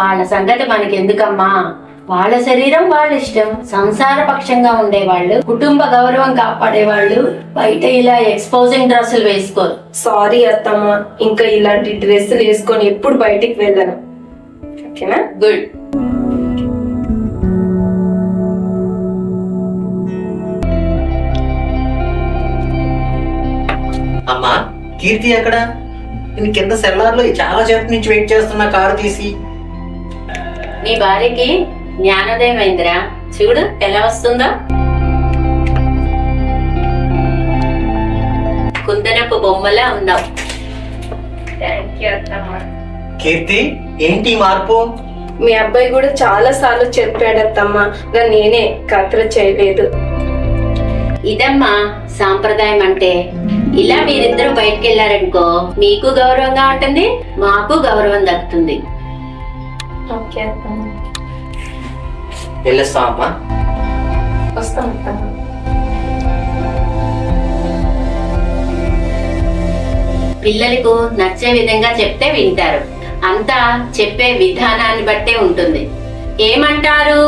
వాళ్ళ సంగతి మనకెందుకమ్మా, వాళ్ళ శరీరం వాళ్ళ ఇష్టం. సంసార పక్షంగా ఉండేవాళ్ళు, కుటుంబ గౌరవం కాపాడేవాళ్ళు బయట ఇలా ఎక్స్పోజింగ్ డ్రెస్సులు వేసుకోరు. సారీ అత్తమ్మ, ఇంకా ఇలాంటి డ్రెస్సులు వేసుకొని ఎప్పుడు బయటికి వెళ్ళను. ఓకేనా? గుడ్. అమ్మా, కీర్తి ఎక్కడ? నేను కింద సెల్లార్లో చాలా సేపు నుంచి వెయిట్ చేస్తున్నా కారు తీసి. నీ భార్యకి జ్ఞానోదయం అయిందిరా, చూడు ఎలా వస్తుందో. కుందనపు బొమ్మలా ఉన్నావు. థ్యాంక్ యూ అత్తమ్మ. కీర్తి, ఏంటి ఈ మార్పు? మీ అబ్బాయి కూడా చాలా సార్లు చెప్పాడు అత్తమ్మ, కానీ నేనే కత్ర చేయలేదు. ఇదమ్మా సాంప్రదాయం అంటే. ఇలా మీరిద్దరూ బయటకు వెళ్ళారనుకో, మీకు గౌరవంగా ఉంటుంది, మాకు గౌరవం దక్కుతుంది. ఓకే అత్తమ్మ, వెళ్ళొస్తాం అమ్మా. వస్తాం అత్తమ్మ. పిల్లలకు నచ్చే విధంగా చెప్తే వింటారు. అంతా చెప్పే విధానాన్ని బట్టే ఉంటుంది. ఏమంటారు?